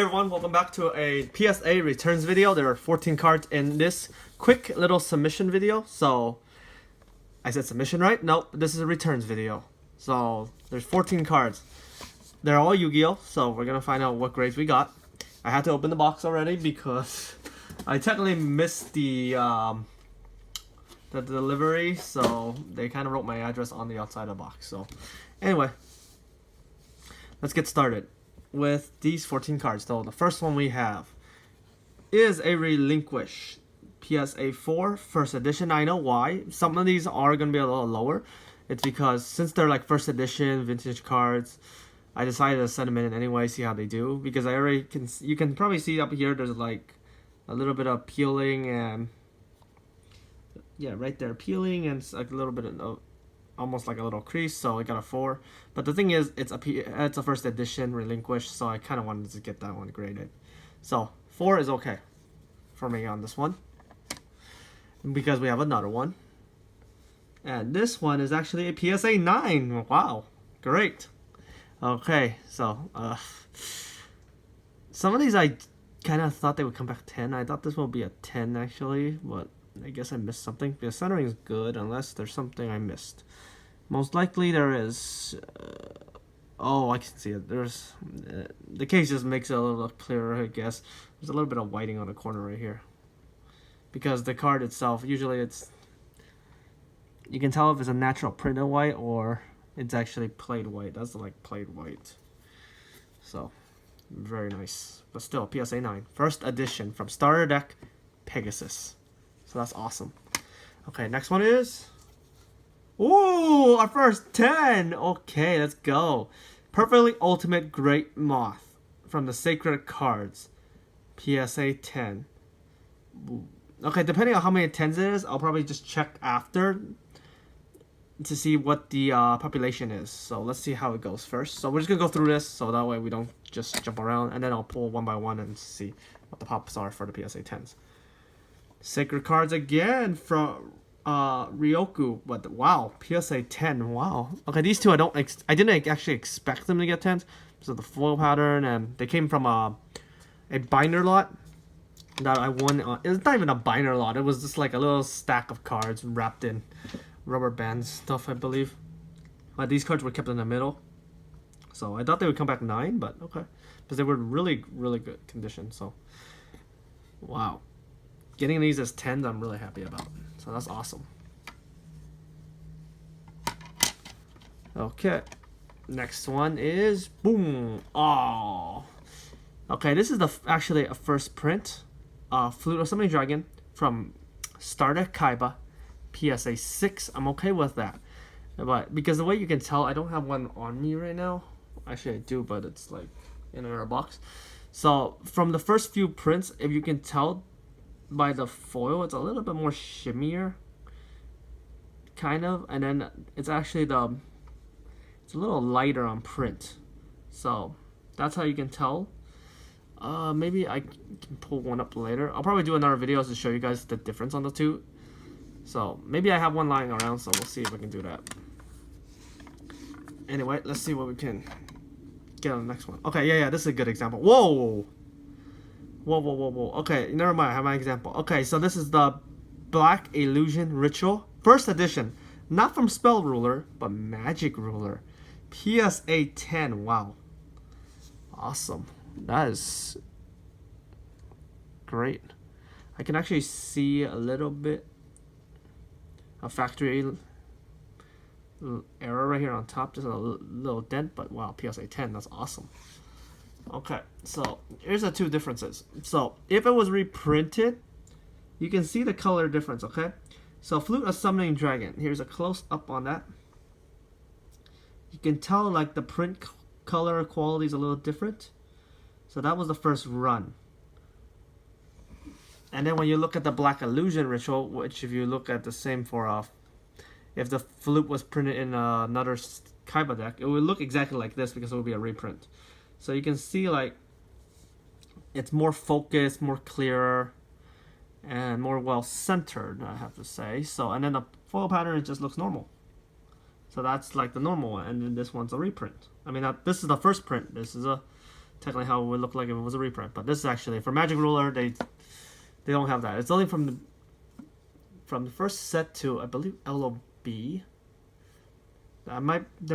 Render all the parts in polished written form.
everyone, welcome back to a PSA returns video. There are 14 cards in this quick little submission video. So, I said submission, right? Nope, this is a returns video. So, there's 14 cards. They're all Yu-Gi-Oh! So, we're gonna find out what grades we got. I had to open the box already because I technically missed the delivery. So, they kind of wrote my address on the outside of the box. So, anyway, let's get started with these 14 cards. So the first one we have is a Relinquish PSA 4 first edition. I know why. Some of these are going to be a little lower. It's because since they're like first edition vintage cards, I decided to send them in anyway, see how they do. Because I already can, you can probably see up here there's like a little bit of peeling and yeah, right there, peeling and like a little bit of almost like a little crease, so I got a 4. But the thing is, it's a first edition Relinquish, so I kind of wanted to get that one graded. So 4 is okay for me on this one, because we have another one, and this one is actually a PSA 9. Wow, great. Okay, so some of these I kind of thought they would come back 10. I thought this would be a 10 actually, but I guess I missed something. The centering is good unless there's something I missed. Most likely there is. Oh, I can see it. There's the case just makes it a little clearer, I guess. There's a little bit of whiting on the corner right here, because the card itself, usually it's, you can tell if it's a natural printed white or it's actually played white. That's like played white. So very nice, but still PSA 9 first edition from starter deck Pegasus. So that's awesome. Okay, next one is, ooh, our first 10. Okay, let's go. Perfectly Ultimate Great Moth from the Sacred Cards, PSA 10. Ooh. Okay, depending on how many 10s it is, I'll probably just check after to see what the population is. So let's see how it goes first. So we're just gonna go through this so that way we don't just jump around, and then I'll pull one by one and see what the pops are for the PSA 10s. Sacred Cards again from Ryoku, but wow, PSA 10, wow. Okay, these two I didn't actually expect them to get 10s. So the foil pattern, and they came from a binder lot that I won. It's not even a binder lot. It was just like a little stack of cards wrapped in rubber band stuff, I believe. These cards were kept in the middle, so I thought they would come back 9, but okay, because they were really good condition. So wow. Getting these as 10s, I'm really happy about. So that's awesome. Okay. Next one is, boom. Oh. Okay, this is actually a first print. Flute of Summoning Dragon from Starter Kaiba, PSA 6. I'm okay with that. But because the way you can tell, I don't have one on me right now. Actually, I do, but it's like in another box. So from the first few prints, if you can tell by the foil, it's a little bit more shimmier, kind of, and then it's actually it's a little lighter on print. So that's how you can tell. Maybe I can pull one up later. I'll probably do another video to show you guys the difference on the two. So maybe I have one lying around, so we'll see if I can do that. Anyway, let's see what we can get on the next one. Okay, yeah, this is a good example. Whoa. Okay, never mind, I have my example. Okay, so this is the Black Illusion Ritual first edition, not from Spell Ruler but Magic Ruler, PSA 10. Wow, awesome. That is great. I can actually see a little bit of factory error right here on top, just a little dent, but wow, PSA 10, that's awesome. Okay, so here's the two differences. So if it was reprinted, you can see the color difference, okay? So Flute of Summoning Dragon, here's a close up on that. You can tell like the print color quality is a little different. So that was the first run. And then when you look at the Black Illusion Ritual, which if you look at the same for if the Flute was printed in another Kaiba deck, it would look exactly like this because it would be a reprint. So you can see like it's more focused, more clearer, and more well centered, I have to say. So, and then the foil pattern just looks normal. So that's like the normal one, and then this one's a reprint. I mean, this is the first print. This is a technically how it would look like if it was a reprint. But this is actually for Magic Ruler. They don't have that. It's only from the first set to I believe LOB. There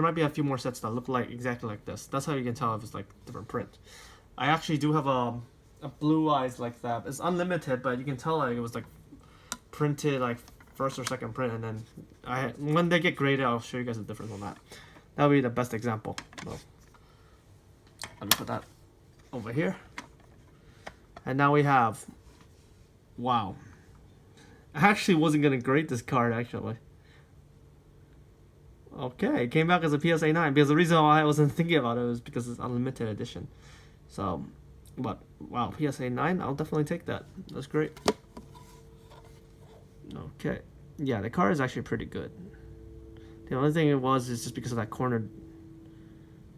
might be a few more sets that look like exactly like this. That's how you can tell if it's like different print. I actually do have a Blue Eyes like that. It's unlimited, but you can tell like it was like printed like first or second print, and then when they get graded, I'll show you guys the difference on that. That would be the best example. So, let me put that over here. And now we have, wow. I actually wasn't gonna grade this card actually. Okay, it came back as a PSA 9 because the reason why I wasn't thinking about it was because it's unlimited edition. So, but wow, PSA 9, I'll definitely take that. That's great. Okay, yeah, the card is actually pretty good. The only thing it was is just because of that cornered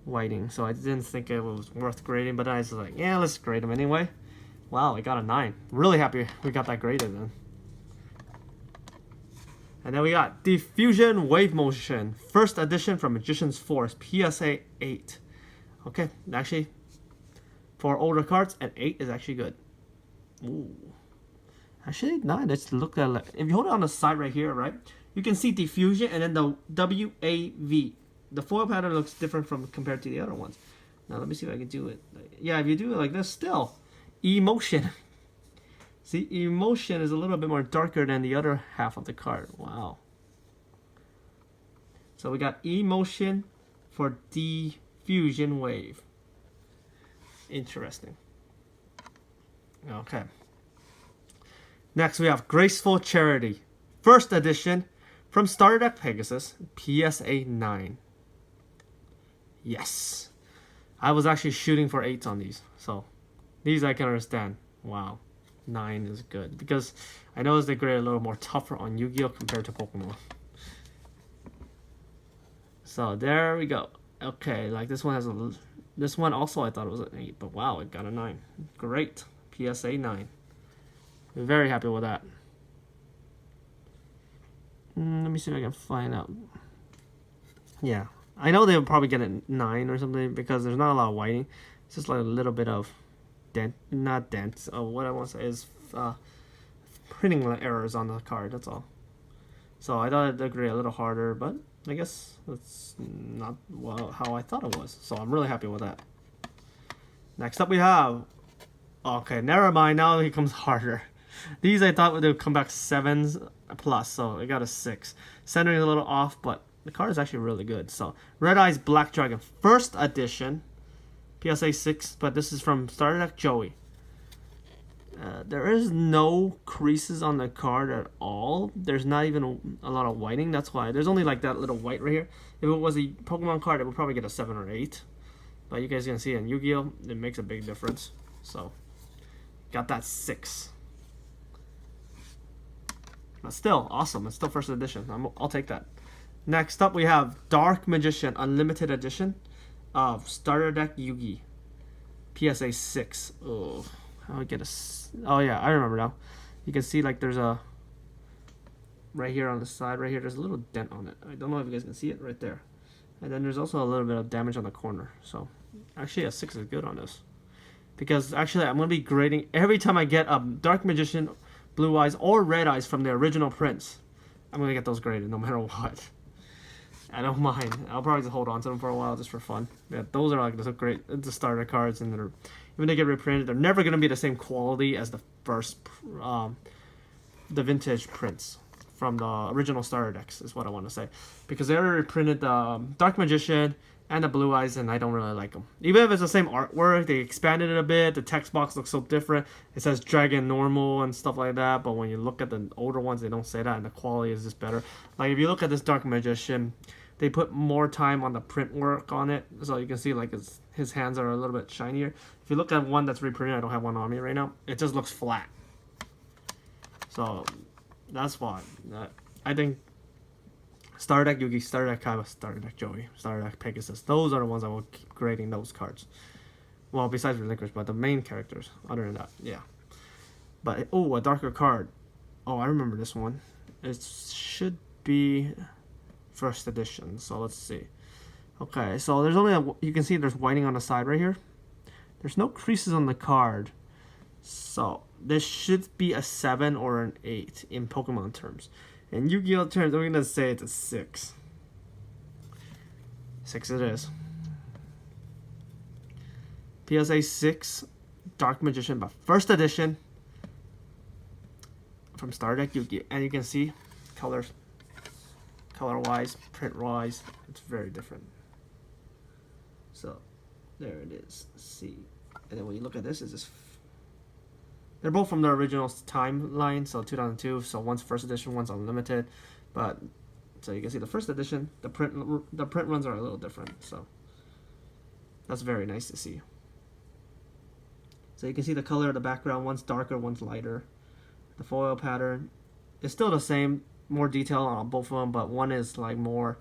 whiting, so I didn't think it was worth grading. But I was like, yeah, let's grade them anyway. Wow, I got a 9. Really happy we got that graded then. And then we got Diffusion Wave Motion, first edition from Magician's Force, PSA 8. Okay, actually, for older cards, an 8 is actually good. Ooh. Actually, 9, let's look at it. If you hold it on the side right here, right, you can see Diffusion and then the WAV. The foil pattern looks different from compared to the other ones. Now, let me see if I can do it. Yeah, if you do it like this, still, Emotion. See, Emotion is a little bit more darker than the other half of the card. Wow. So we got Emotion for Diffusion Wave. Interesting. Okay. Next we have Graceful Charity. First edition from Starter Deck Pegasus, PSA 9. Yes. I was actually shooting for 8s on these. So these I can understand. Wow. 9 is good because I noticed they grade a little more tougher on Yu-Gi-Oh compared to Pokemon. So there we go. Okay, like this one has a, this one also I thought it was an 8, but wow, it got a 9. Great, PSA 9. Very happy with that. Let me see if I can find out. Yeah, I know they'll probably get a 9 or something because there's not a lot of whiting. It's just like a little bit of not dents. Oh, what I want to say is printing errors on the card. That's all. So I thought it'd grade a little harder, but I guess that's not well how I thought it was. So I'm really happy with that. Next up we have. Okay, never mind. Now it becomes harder. These I thought would come back 7s plus, so I got a 6. Centering a little off, but the card is actually really good. So Red Eyes Black Dragon, first edition. PSA 6, but this is from Starter Deck Joey. There is no creases on the card at all. There's not even a lot of whiting. That's why there's only like that little white right here. If it was a Pokemon card, it would probably get a 7 or 8. But you guys can see in Yu-Gi-Oh, it makes a big difference. So got that 6. But still awesome. It's still first edition. I'll take that. Next up we have Dark Magician Unlimited Edition of Starter Deck Yu-Gi. PSA 6. Oh, how do I get a... Oh yeah, I remember now. You can see like there's a... Right here on the side, right here, there's a little dent on it. I don't know if you guys can see it right there. And then there's also a little bit of damage on the corner. So actually a 6 is good on this. Because actually I'm going to be grading every time I get a Dark Magician, Blue Eyes, or Red Eyes from the original prints. I'm going to get those graded no matter what. I don't mind. I'll probably just hold on to them for a while just for fun. Yeah, those are like the great the starter cards, and they're, even they get reprinted, they're never going to be the same quality as the first, the vintage prints from the original starter decks is what I want to say, because they already reprinted the Dark Magician and the Blue Eyes, and I don't really like them. Even if it's the same artwork, they expanded it a bit. The text box looks so different. It says Dragon Normal and stuff like that, but when you look at the older ones, they don't say that, and the quality is just better. Like if you look at this Dark Magician, they put more time on the print work on it, so you can see like his hands are a little bit shinier. If you look at one that's reprinted, I don't have one on me right now, it just looks flat. So that's why I think Starter Deck Yugi, Starter Deck Kaiba, Starter Deck Joey, Starter Deck Pegasus, those are the ones I will keep grading those cards. Well, besides Relinquish, but the main characters. Other than that, yeah. But, oh, a darker card. Oh, I remember this one. It should be first edition, so let's see. Okay, so there's only you can see there's whiting on the side right here. There's no creases on the card. So this should be a 7 or an 8 in Pokemon terms. In Yu-Gi-Oh terms, I'm gonna say it's a 6. 6 it is. PSA 6, Dark Magician, but first edition from Star Deck Yu-Gi-Oh, and you can see colors, color-wise, print-wise, it's very different. So there it is. See, and then when you look at this, it's just they're both from the original timeline, so 2002. So one's first edition, one's unlimited, but so you can see the first edition, the print runs are a little different. So that's very nice to see. So you can see the color of the background. One's darker, one's lighter. The foil pattern is still the same, more detail on both of them, but one is like more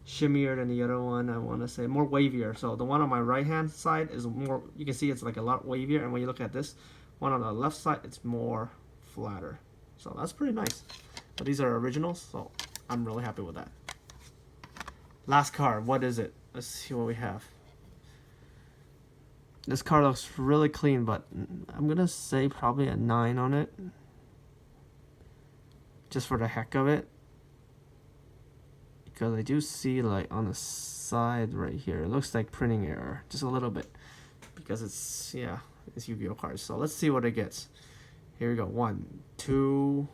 shimmier than the other one. I want to say more wavier. So the one on my right hand side is more, you can see it's like a lot wavier, and when you look at this one on the left side, it's more flatter. So that's pretty nice. But these are originals, so I'm really happy with that. Last card, what is it? Let's see what we have. This card looks really clean, but I'm gonna say probably a 9 on it, just for the heck of it, because I do see like on the side right here, it looks like printing error, just a little bit, because it's, yeah, it's Yu-Gi-Oh cards. So let's see what it gets. Here we go. 1, 2,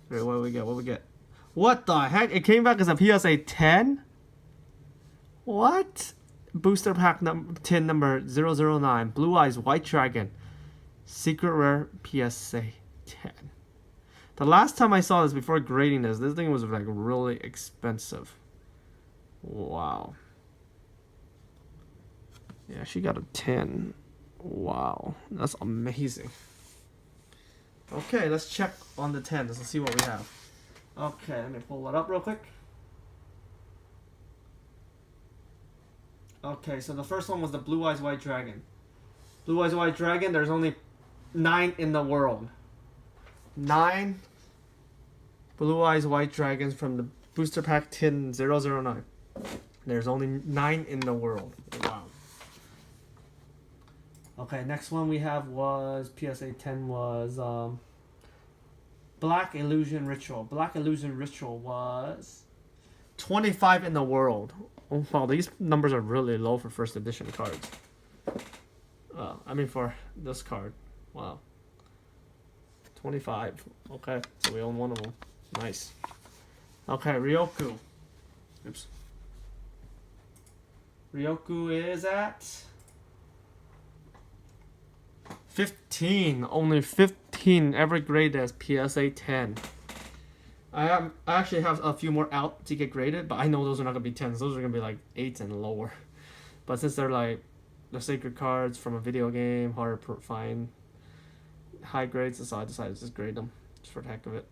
3. What do we get? What do we get? What the heck? It came back as a PSA 10? What? Booster pack tin number 009. Blue Eyes White Dragon. Secret Rare PSA 10. The last time I saw this before grading this thing was like really expensive. Wow. Yeah, she got a 10. Wow. That's amazing. Okay, let's check on the 10s. Let's see what we have. Okay, let me pull it up real quick. Okay, so the first one was the Blue Eyes White Dragon. Blue Eyes White Dragon, there's only 9 in the world. 9 Blue Eyes White Dragons from the booster pack tin 009. There's only 9 in the world. Wow. Okay, next one we have was PSA 10 was Black Illusion Ritual. Black Illusion Ritual was 25 in the world. Oh, wow, these numbers are really low for first edition cards. I mean for this card. Wow. 25. Okay, so we own one of them. Nice. Okay, Ryoku. Oops. Ryoku is at 15. Only 15 ever graded as PSA 10. I actually have a few more out to get graded, but I know those are not going to be 10s. Those are going to be like 8s and lower. But since they're like the sacred cards from a video game, hard to find high grades, so I decided to just grade them just for the heck of it.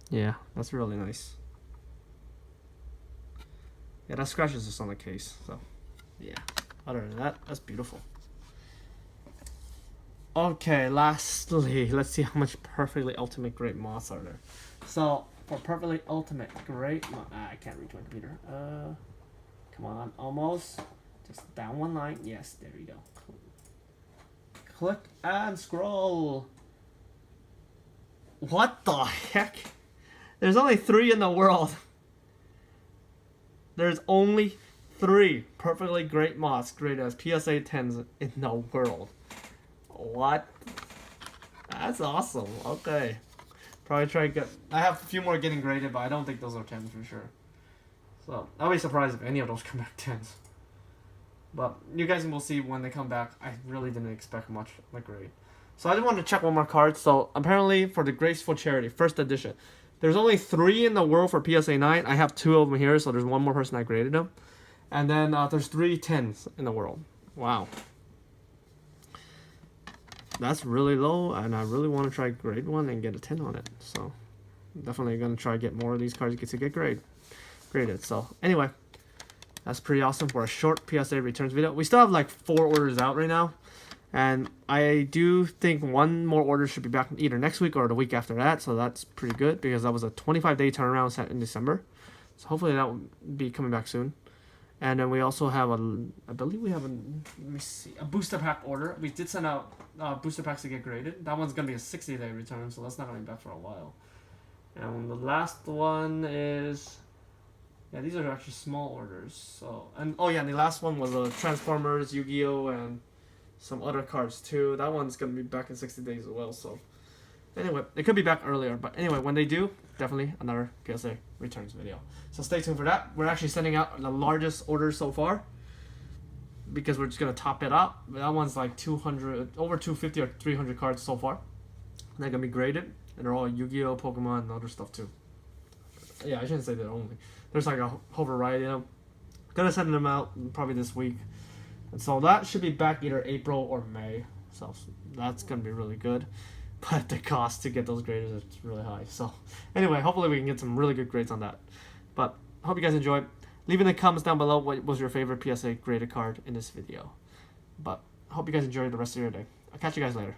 Yeah, that's really nice. Yeah, that scratches just on the case, so yeah. Other than that, that's beautiful. Okay, lastly, let's see how much Perfectly Ultimate Great Moths are there. So, for Perfectly Ultimate Great I can't reach my computer. Come on, almost. Just down one line. Yes, there you go. Click and scroll. What the heck? There's only 3 in the world. There's only 3 Perfectly Great Moths graded as PSA 10s in the world. What? That's awesome. Okay. Probably try to get... I have a few more getting graded, but I don't think those are 10s for sure. So, I'll be surprised if any of those come back 10s. But you guys will see when they come back. I really didn't expect much of a grade. So I just wanted to check one more card. So, apparently for the Graceful Charity, first edition, there's only 3 in the world for PSA 9. I have 2 of them here, so there's one more person I graded them. And then there's 3 10s in the world. Wow. That's really low, and I really want to try grade 1 and get a 10 on it. So, definitely going to try to get more of these cards to get graded. So, anyway, that's pretty awesome for a short PSA returns video. We still have like 4 orders out right now. And I do think one more order should be back either next week or the week after that. So that's pretty good because that was a 25-day turnaround set in December. So hopefully that will be coming back soon. And then we also have I believe we have let me see, a booster pack order. We did send out booster packs to get graded. That one's gonna be a 60-day return, so that's not gonna be back for a while. And the last one is, yeah, these are actually small orders. So, and oh yeah, and the last one was Transformers, Yu-Gi-Oh, and some other cards too. That one's gonna be back in 60 days as well. So anyway, it could be back earlier, but anyway, when they do, definitely another PSA returns video. So stay tuned for that. We're actually sending out the largest order so far because we're just gonna top it up. That one's like 200, over 250 or 300 cards so far. And they're gonna be graded, and they're all Yu-Gi-Oh, Pokemon, and other stuff too. Yeah, I shouldn't say that only. There's like a whole variety of them. Gonna send them out probably this week. And so that should be back either April or May. So that's gonna be really good. But the cost to get those graders is really high. So anyway, hopefully we can get some really good grades on that. But hope you guys enjoyed. Leave in the comments down below what was your favorite PSA graded card in this video. But hope you guys enjoy the rest of your day. I'll catch you guys later.